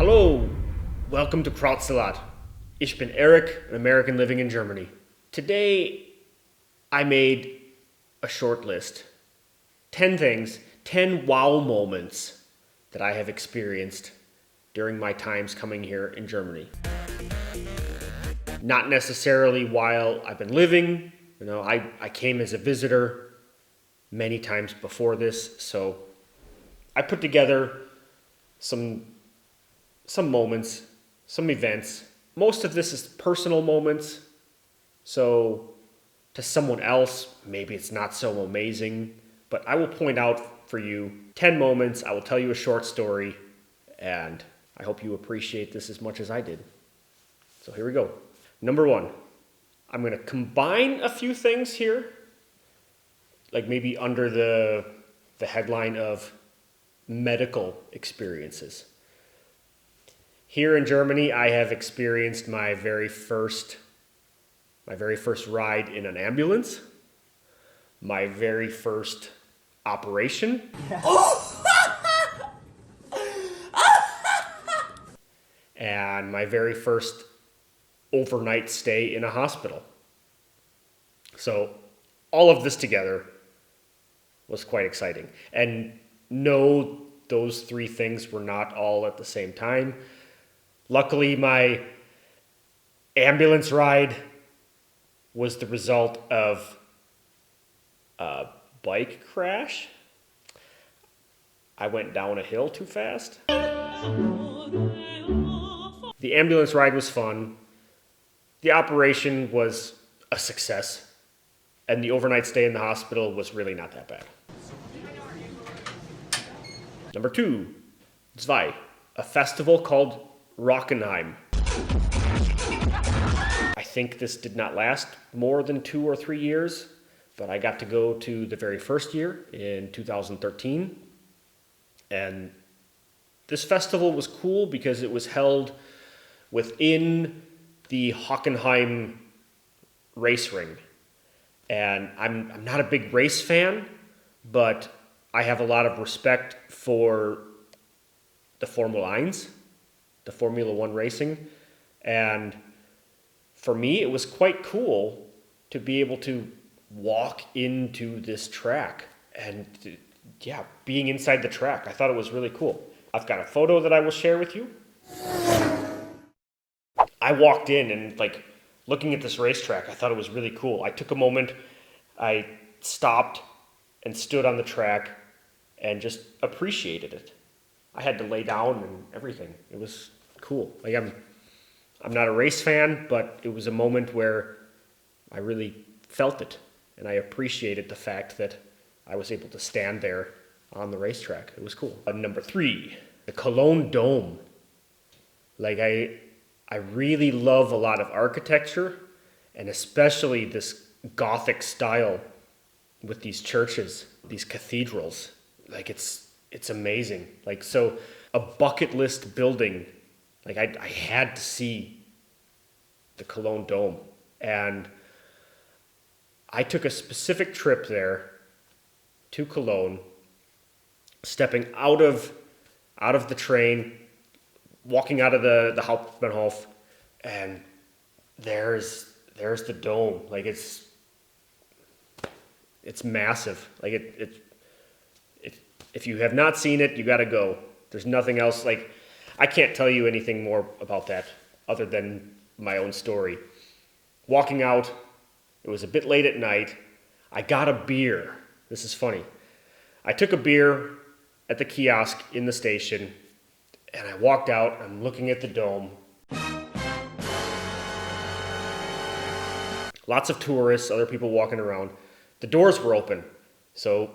Hallo, welcome to Krautsalat. Ich bin Eric, an American living in Germany. Today, I made a short list. 10 things, 10 wow moments that I have experienced during my times coming here in Germany. Not necessarily while I've been living. I came as a visitor many times before this, so I put together some moments, some events. Most of this is personal moments, so to someone else, maybe it's not so amazing, but I will point out for you 10 moments. I will tell you a short story, and I hope you appreciate this as much as I did. So here we go. Number 1, I'm going to combine a few things here, like maybe under the headline of medical experiences. Here in Germany, I have experienced my very first ride in an ambulance, my very first operation, and my very first overnight stay in a hospital. So all of this together was quite exciting. And no, those 3 things were not all at the same time. Luckily, my ambulance ride was the result of a bike crash. I went down a hill too fast. The ambulance ride was fun. The operation was a success. And the overnight stay in the hospital was really not that bad. Number 2, zwei, a festival called Rockenheim. I think this did not last more than 2 or 3 years, but I got to go to the very first year in 2013. And this festival was cool because it was held within the Hockenheim race ring. And I'm not a big race fan, but I have a lot of respect for the Formula 1, the Formula 1 racing. And for me, it was quite cool to be able to walk into this track and being inside the track. I thought it was really cool. I've got a photo that I will share with you. I walked in and looking at this racetrack, I thought it was really cool. I took a moment, I stopped and stood on the track and just appreciated it. I had to lay down and everything. It was cool. I'm not a race fan, but it was a moment where I really felt it, and I appreciated the fact that I was able to stand there on the racetrack. It was cool. Number 3, the Cologne Dome. I really love a lot of architecture, and especially this Gothic style with these churches, these cathedrals. It's amazing. So a bucket list building. I had to see the Cologne Dome, and I took a specific trip there to Cologne, stepping out of the train, walking out of the Hauptbahnhof, and there's the dome. It's massive. If you have not seen it, you got to go. There's nothing else. I can't tell you anything more about that other than my own story. Walking out, it was a bit late at night. I got a beer. This is funny. I took a beer at the kiosk in the station, and I walked out. I'm looking at the dome. Lots of tourists, other people walking around. The doors were open, so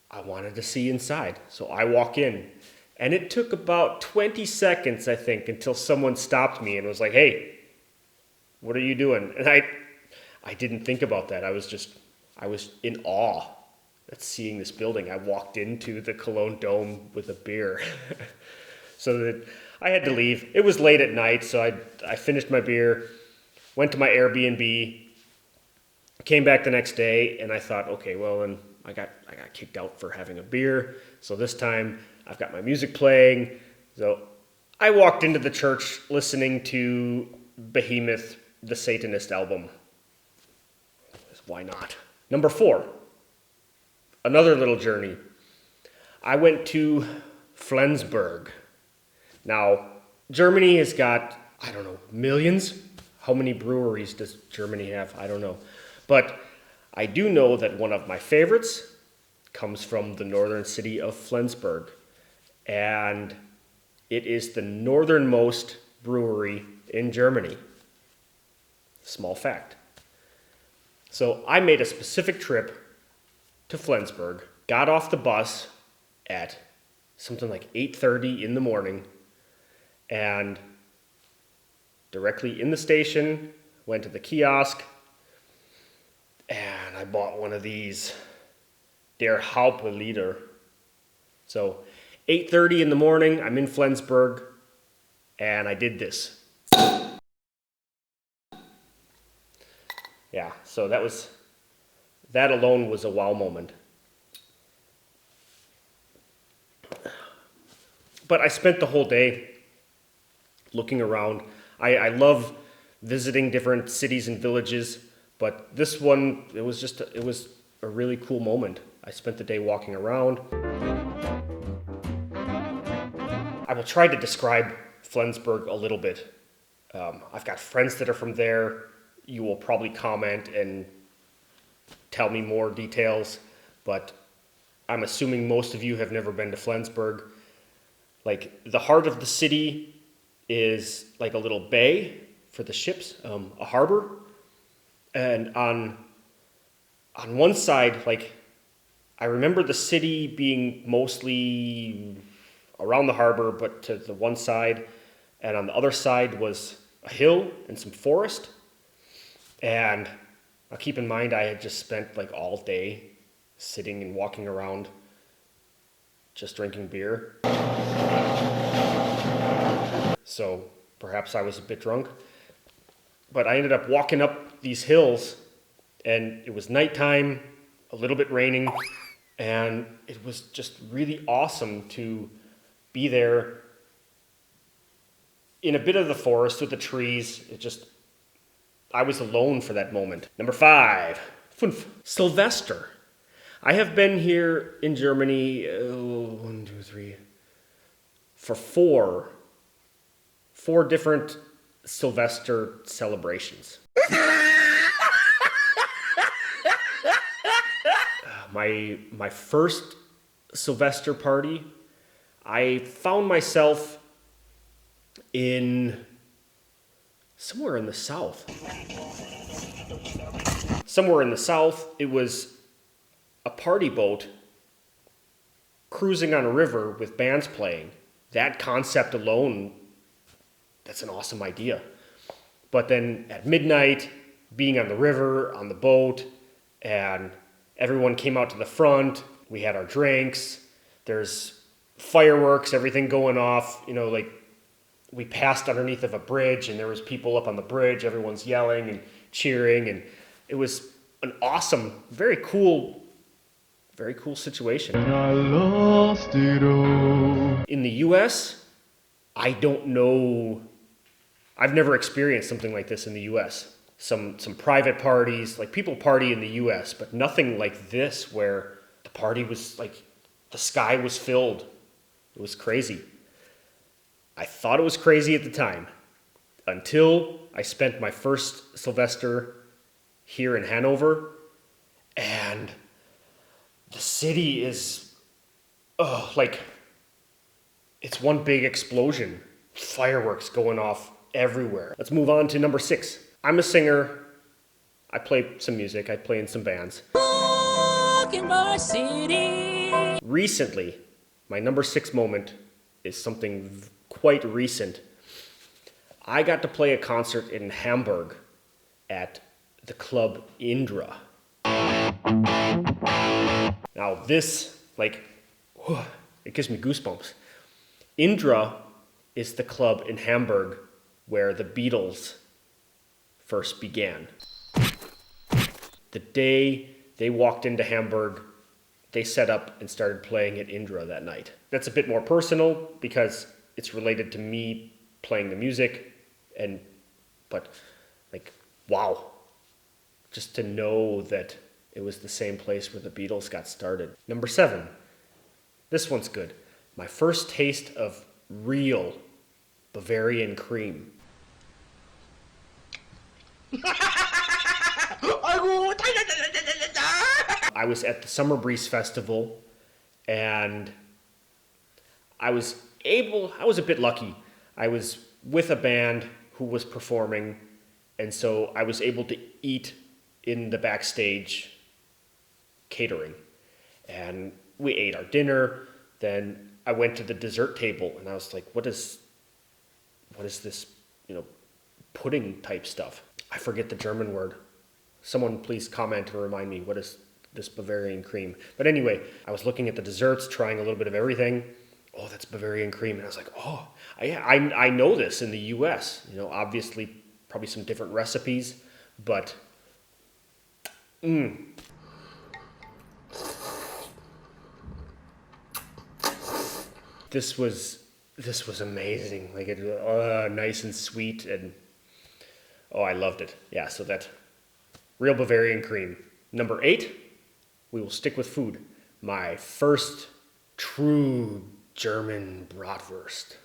I wanted to see inside. So I walk in. And it took about 20 seconds, I think, until someone stopped me and was like, "Hey, what are you doing?" And I didn't think about that. I was in awe at seeing this building. I walked into the Cologne Dome with a beer. So that I had to leave. It was late at night, so I finished my beer, went to my Airbnb, came back the next day, and I thought, okay, well, then I got kicked out for having a beer. So this time I've got my music playing. So I walked into the church listening to Behemoth, the Satanist album. Why not? Number 4, another little journey. I went to Flensburg. Now, Germany has got, I don't know, millions? How many breweries does Germany have? I don't know. But I do know that one of my favorites comes from the northern city of Flensburg. And it is the northernmost brewery in Germany. Small fact. So I made a specific trip to Flensburg, got off the bus at something like 8:30 in the morning, and directly in the station, went to the kiosk, and I bought one of these, Der Hauptliter. So 8:30 in the morning, I'm in Flensburg, and I did this. Yeah, so that alone was a wow moment. But I spent the whole day looking around. I love visiting different cities and villages, but this one, it was a really cool moment. I spent the day walking around. I will try to describe Flensburg a little bit. I've got friends that are from there. You will probably comment and tell me more details, but I'm assuming most of you have never been to Flensburg. Like, the heart of the city is like a little bay for the ships, a harbor. And on one side, like, I remember the city being mostly around the harbor, but to the one side, and on the other side was a hill and some forest. And now keep in mind, I had just spent like all day sitting and walking around, just drinking beer. So perhaps I was a bit drunk. But I ended up walking up these hills, and it was nighttime, a little bit raining, and it was just really awesome to be there in a bit of the forest with the trees. I was alone for that moment. Number 5, Sylvester. I have been here in Germany, for four different Sylvester celebrations. My first Sylvester party, I found myself in somewhere in the south. It was a party boat cruising on a river with bands playing. That concept alone, that's an awesome idea. But then at midnight, being on the river, on the boat, and everyone came out to the front. We had our drinks. There's fireworks, everything going off. Like, we passed underneath of a bridge, and there was people up on the bridge. Everyone's yelling and cheering, and it was an awesome, very cool situation. And I lost it all. In the U.S., I don't know. I've never experienced something like this in the U.S. Some private parties, like people party in the U.S., but nothing like this where the party was like, the sky was filled. It was crazy. I thought it was crazy at the time until I spent my first Sylvester here in Hanover, and the city is, it's one big explosion. Fireworks going off everywhere. Let's move on to number 6. I'm a singer. I play some music. I play in some bands. Recently, my number 6 moment is something quite recent. I got to play a concert in Hamburg at the club Indra. Now this, it gives me goosebumps. Indra is the club in Hamburg where the Beatles first began. The day they walked into Hamburg, they set up and started playing at Indra that night. That's a bit more personal because it's related to me playing the music, but like, wow, just to know that it was the same place where the Beatles got started. Number 7, this one's good. My first taste of real Bavarian cream. I was at the Summer Breeze Festival, and I was a bit lucky. I was with a band who was performing, and so I was able to eat in the backstage catering. And we ate our dinner, then I went to the dessert table, and I was like, what is this, pudding type stuff? I forget the German word. Someone please comment and remind me, what is this Bavarian cream? But anyway, I was looking at the desserts, trying a little bit of everything. Oh, that's Bavarian cream. And I was like, oh, I know this in the US. Obviously probably some different recipes, but This was amazing. Like, it was nice and sweet, and I loved it. Yeah, so that real Bavarian cream. Number 8, we will stick with food. My first true German bratwurst.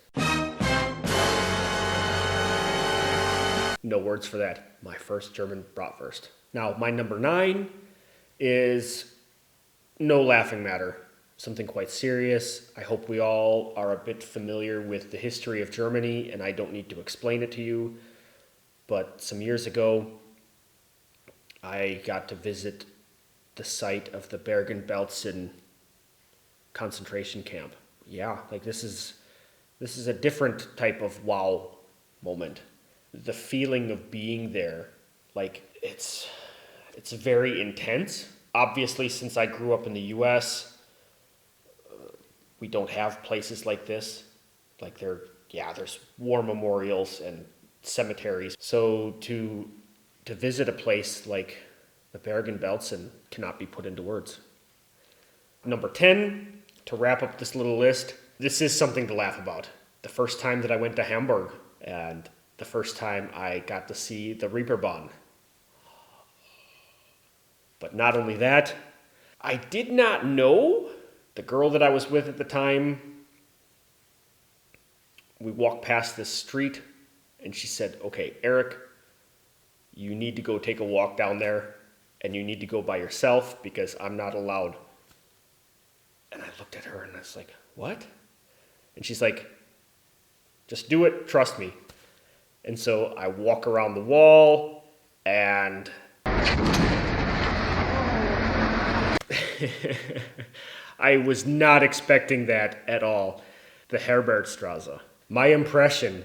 No words for that. My first German bratwurst. Now, my number 9 is no laughing matter. Something quite serious. I hope we all are a bit familiar with the history of Germany, and I don't need to explain it to you. But some years ago, I got to visit the site of the Bergen-Belsen concentration camp. Yeah, like this is a different type of wow moment. The feeling of being there, like it's very intense. Obviously, since I grew up in the US, we don't have places like this. Like there's war memorials and cemeteries. So to visit a place like the Bergen-Belsen cannot be put into words. Number 10, to wrap up this little list, this is something to laugh about. The first time that I went to Hamburg, and the first time I got to see the Reeperbahn. But not only that, I did not know the girl that I was with at the time. We walked past this street, and she said, okay, Eric, you need to go take a walk down there, and you need to go by yourself because I'm not allowed. And I looked at her and I was like, what? And she's like, just do it, trust me. And so I walk around the wall, and I was not expecting that at all. The Herbertstrasse. My impression,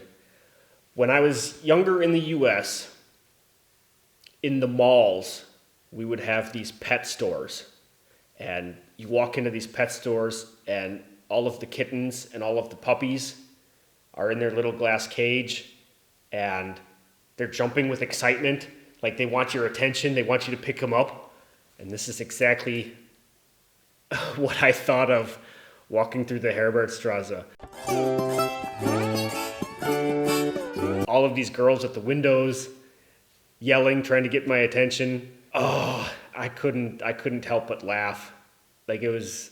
when I was younger in the US, in the malls, we would have these pet stores. And you walk into these pet stores, and all of the kittens and all of the puppies are in their little glass cage, and they're jumping with excitement. Like, they want your attention, they want you to pick them up. And this is exactly what I thought of walking through the Herbertstrasse. All of these girls at the windows, yelling, trying to get my attention. Oh, I couldn't help but laugh. Like, it was,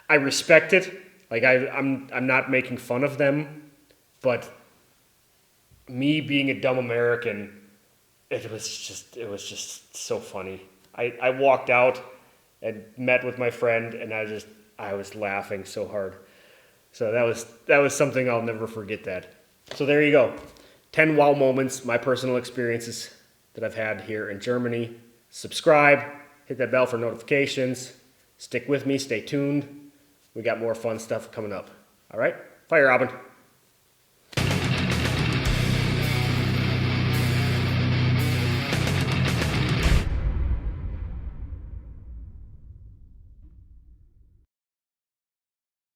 I respect it. Like, I'm not making fun of them, but me being a dumb American, it was just so funny. I walked out and met with my friend, and I was laughing so hard. So that was something I'll never forget that. So there you go. 10 wow moments, my personal experiences that I've had here in Germany. Subscribe, hit that bell for notifications. Stick with me, stay tuned. We got more fun stuff coming up. All right? Fire, Robin.